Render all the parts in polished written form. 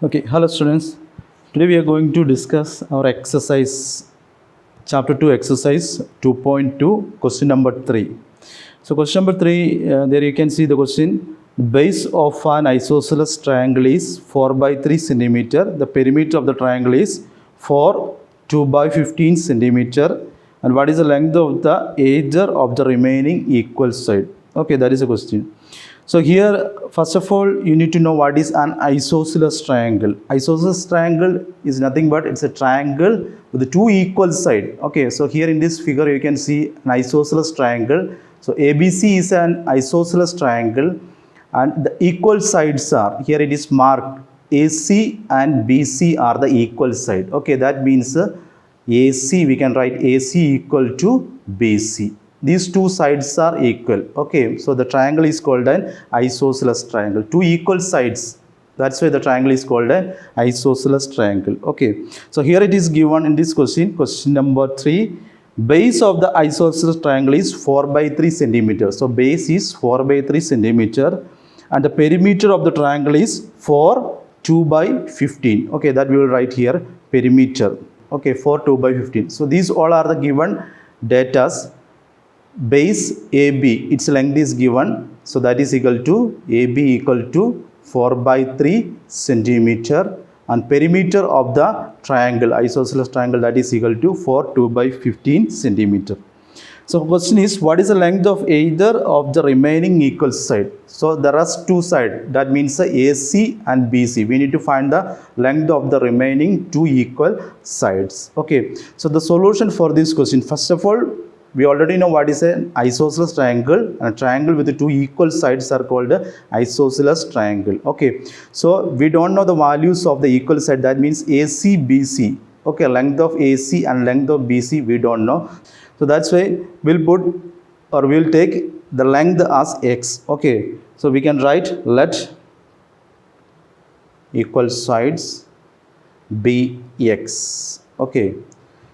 Okay, hello students. Today we are going to discuss our exercise, chapter 2 exercise 2.2, question number 3. So question number 3, there you can see the question. Base of an isosceles triangle is 4 by 3 centimeter. The perimeter of the triangle is 4, 2 by 15 centimeter. And what is the length of the either of the remaining equal side? Okay, that is a question. So here, first of all, you need to know what is an isosceles triangle. Isosceles triangle is nothing but it's a triangle with two equal sides. Okay, so here in this figure you can see an isosceles triangle. So ABC is an isosceles triangle and the equal sides are, here it is marked, AC and BC are the equal side. Okay, that means AC, we can write AC equal to BC. These two sides are equal. Okay, so the triangle is called an isosceles triangle. Two equal sides. That's why the triangle is called an isosceles triangle. Okay, so here it is given in this question, question number 3. Base of the isosceles triangle is 4 by 3 centimeters. So base is 4 by 3 centimeter and the perimeter of the triangle is 4, 2 by 15. Okay, that we will write here, perimeter. Okay, 4, 2 by 15. So these all are the given datas. Base AB, its length is given, so that is equal to AB equal to 4 by 3 centimeter and perimeter of the triangle, isosceles triangle, that is equal to 4, 2 by 15 centimeter. So question is, what is the length of either of the remaining equal side? So there are two sides, that means the AC and BC. We need to find the length of the remaining two equal sides. Okay, so the solution for this question, first of all, we already know what is an isosceles triangle, and a triangle with the two equal sides are called isosceles triangle. Okay, so we don't know the values of the equal side, that means AC, BC. Okay, length of AC and length of BC we don't know. So that's why we'll take the length as x. Okay, so we can write let equal sides be x. Okay,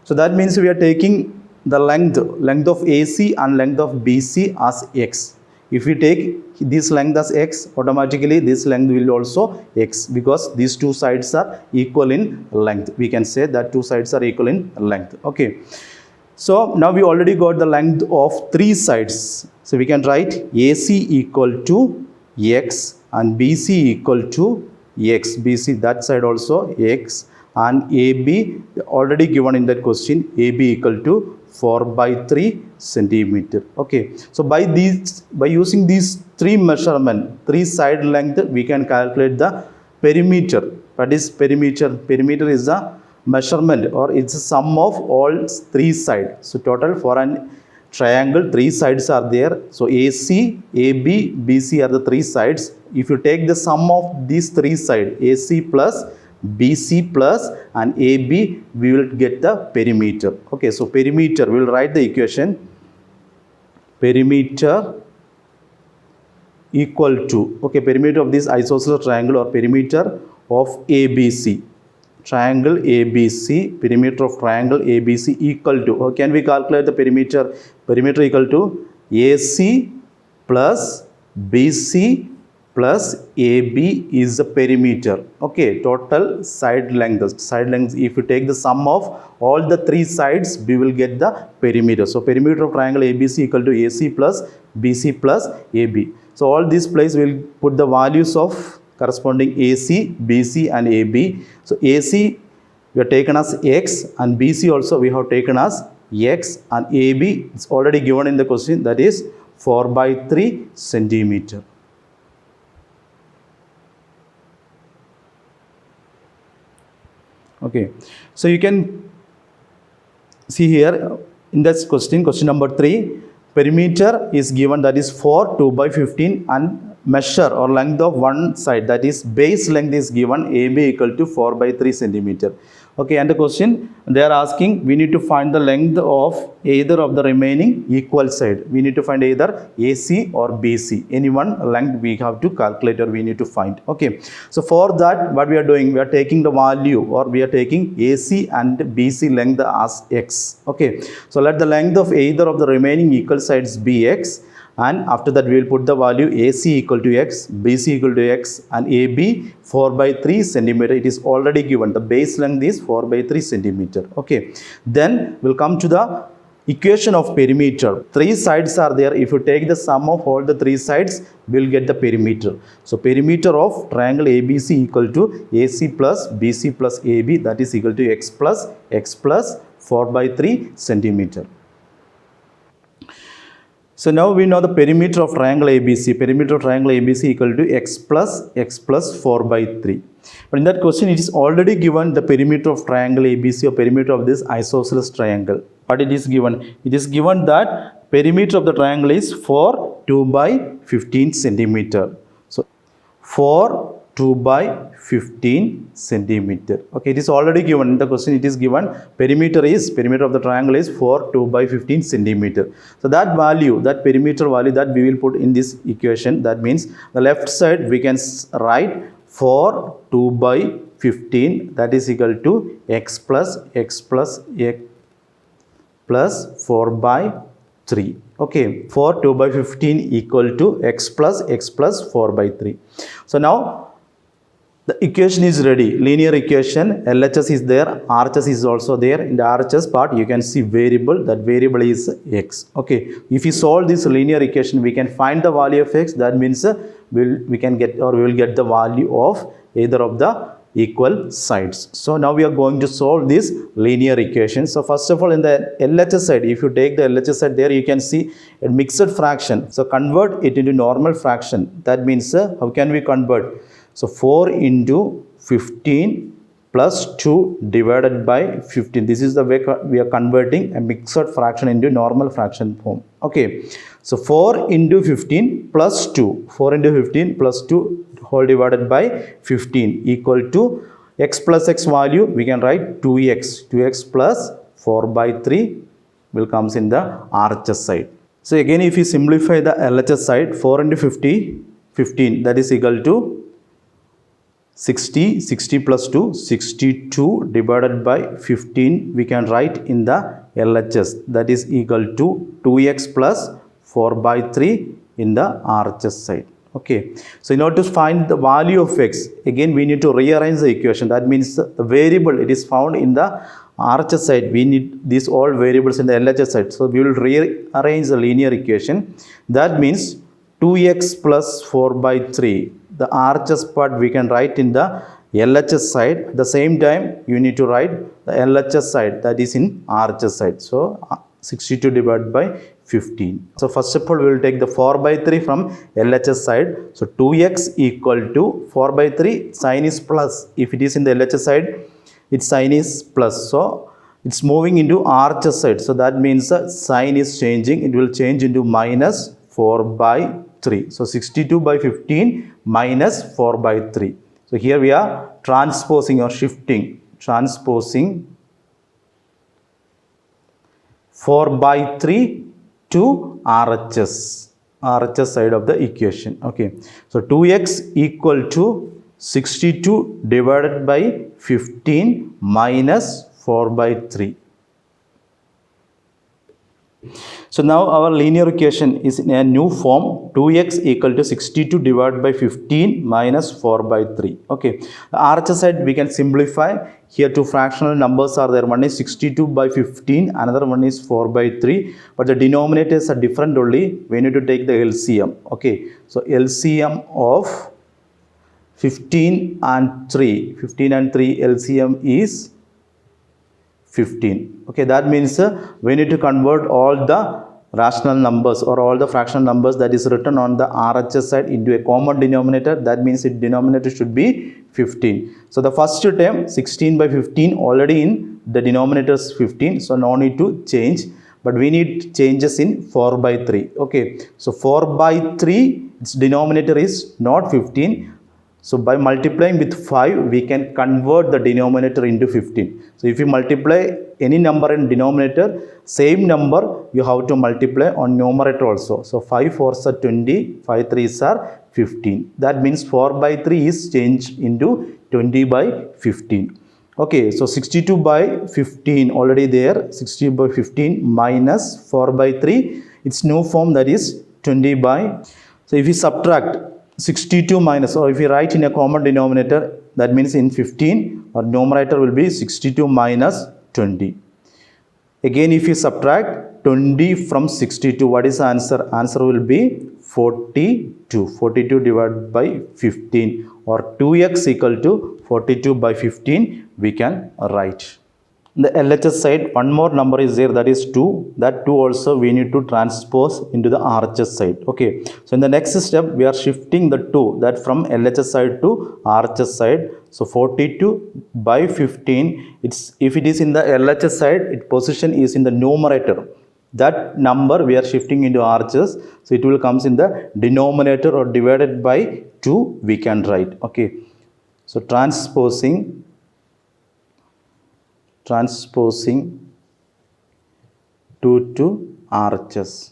so that means we are taking the length of AC and length of BC as x. If we take this length as x, automatically this length will also x, because these two sides are equal in length. We can say that two sides are equal in length. Okay, so now we already got the length of three sides. So we can write AC equal to x and BC equal to x. BC, that side also x, and AB already given in that question, AB equal to 4 by 3 centimeter. Okay, so by using these three measurement, three side length, we can calculate the perimeter. That is perimeter. Perimeter is the measurement, or it's a sum of all three sides. So total for an triangle, three sides are there. So AC, AB, BC are the three sides. If you take the sum of these three sides, AC plus BC plus and AB, we will get the perimeter. Okay, so perimeter, we will write the equation, perimeter equal to, okay, perimeter of this isosceles triangle or perimeter of ABC, triangle ABC, perimeter of triangle ABC equal to, or can we calculate the perimeter? Perimeter equal to AC plus BC plus AB is the perimeter. Okay, total side length. Side length, if you take the sum of all the three sides, we will get the perimeter. So perimeter of triangle ABC equal to AC plus BC plus AB. So all these place will put the values of corresponding AC, BC and AB. So AC we have taken as x and BC also we have taken as x, and AB is already given in the question, that is 4 by 3 centimeter. Okay, so you can see here in this question, question number 3, perimeter is given, that is 4, 2 by 15, and measure or length of one side, that is base length is given, AB equal to 4 by 3 centimeter. Okay, and the question they are asking, we need to find the length of either of the remaining equal side. We need to find either AC or BC. Any one length we have to calculate or we need to find. Okay, so for that what we are doing, we are taking the value, or we are taking AC and BC length as x. Okay, so let the length of either of the remaining equal sides be x, and after that we will put the value AC equal to x, BC equal to x, and AB 4 by 3 centimeter. It is already given. The base length is 4 by 3 centimeter. Okay, then we'll come to the equation of perimeter. Three sides are there. If you take the sum of all the three sides, we'll get the perimeter. So perimeter of triangle ABC equal to AC plus BC plus AB, that is equal to x plus 4 by 3 centimeter. So now we know the perimeter of triangle ABC. Perimeter of triangle ABC equal to x plus 4 by 3. But in that question, it is already given the perimeter of triangle ABC or perimeter of this isosceles triangle. But it is given. It is given that perimeter of the triangle is 2 by 15 centimeter. So 2 by 15 centimeter. Okay, it is already given in the question. It is given perimeter of the triangle is 2 by 15 centimeter. So that value, that perimeter value, that we will put in this equation. That means the left side we can write 2 by 15, that is equal to x plus 4 by 3. Okay, 2 by 15 equal to x plus 4 by 3. So now the equation is ready. Linear equation. LHS is there. RHS is also there. In the RHS part, you can see variable. That variable is x. Okay. If you solve this linear equation, we can find the value of x. That means we will get the value of either of the equal sides. So now we are going to solve this linear equation. So first of all, in the LHS side, if you take the LHS side, there you can see a mixed fraction. So convert it into normal fraction. That means how can we convert? So 4 into 15 plus 2 divided by 15. This is the way we are converting a mixed fraction into normal fraction form. Okay. So 4 into 15 plus 2. 4 into 15 plus 2 whole divided by 15 equal to x plus x value. We can write 2x. 2x plus 4 by 3 will comes in the RHS side. So again, if you simplify the LHS side, 4 into 15, that is equal to 60 plus 2, 62 divided by 15 we can write in the LHS, that is equal to 2x plus 4 by 3 in the RHS side. Okay, so in order to find the value of x, again we need to rearrange the equation. That means the variable, it is found in the RHS side. We need these all variables in the LHS side. So we will rearrange the linear equation. That means 2x plus 4 by 3. The RHS part we can write in the LHS side. At the same time, you need to write the LHS side, that is in RHS side. So 62 divided by 15. So first of all, we will take the 4 by 3 from LHS side. So 2x equal to 4 by 3, sign is plus. If it is in the LHS side, its sign is plus. So it's moving into RHS side. So that means the sign is changing. It will change into minus 4 by 3. So 62 by 15 minus 4 by 3. So here we are transposing or transposing 4 by 3 to RHS side of the equation. Okay. So 2x equal to 62 divided by 15 minus 4 by 3. So now our linear equation is in a new form. 2x equal to 62 divided by 15 minus 4 by 3. Okay. The RHS side we can simplify. Here two fractional numbers are there. One is 62 by 15. Another one is 4 by 3. But the denominators are different only. We need to take the LCM. Okay. So LCM of 15 and 3. 15 and 3 LCM is 15. Okay, that means we need to convert all the rational numbers or all the fractional numbers that is written on the RHS side into a common denominator. That means its denominator should be 15. So the first term 16 by 15 already in the denominator is 15. So no need to change. But we need changes in 4 by 3. Okay, so 4 by 3, its denominator is not 15. So by multiplying with 5, we can convert the denominator into 15. So if you multiply any number in denominator, same number you have to multiply on numerator also. So 5 4s are 20, 5 3s are 15. That means 4 by 3 is changed into 20 by 15. Okay, so 62 by 15 already there. 60 by 15 minus 4 by 3. Its new form, that is 20 by, so if we subtract 62 minus, or if we write in a common denominator, that means in 15, our numerator will be 62 minus 20. Again, if you subtract 20 from 62, what is the answer? Answer will be 42. 42 divided by 15, or 2x equal to 42 by 15 we can write. The LHS side, one more number is there, that is 2. That 2 also we need to transpose into the RHS side. Okay. So in the next step, we are shifting the 2, that from LHS side to RHS side. So 42 by 15, if it is in the LHS side, its position is in the numerator. That number we are shifting into RHS. So it will comes in the denominator, or divided by 2 we can write. Okay. So transposing 2 to RHS.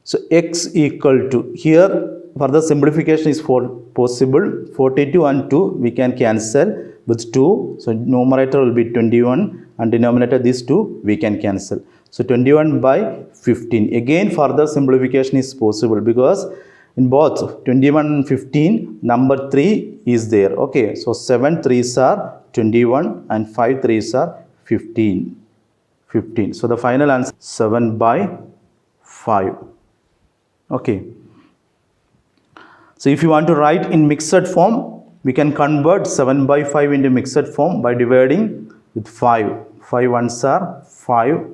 So x equal to, here further simplification is possible. 42 and 2 we can cancel with 2. So numerator will be 21, and denominator these 2 we can cancel. So 21 by 15. Again further simplification is possible, because in both 21 and 15, number 3 is there. Okay, so 7 3s are 21 and 5 3s are 15. So the final answer 7 by 5. Okay. So if you want to write in mixed form, we can convert 7 by 5 into mixed form by dividing with 5. 5 ones are 5,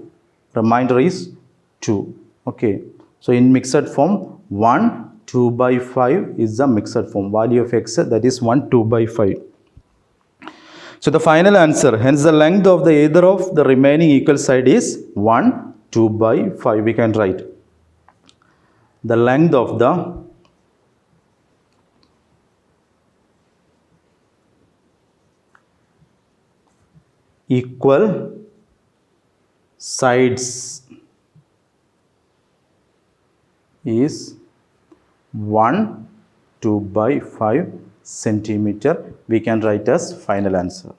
remainder is 2. Okay. So in mixed form, 1 2 by 5 is the mixed form. Value of x, that is 1 2 by 5. So the final answer, hence the length of the either of the remaining equal side is 1 2 by 5. We can write the length of the equal sides is 1 2 by 5 centimeter. We can write as final answer.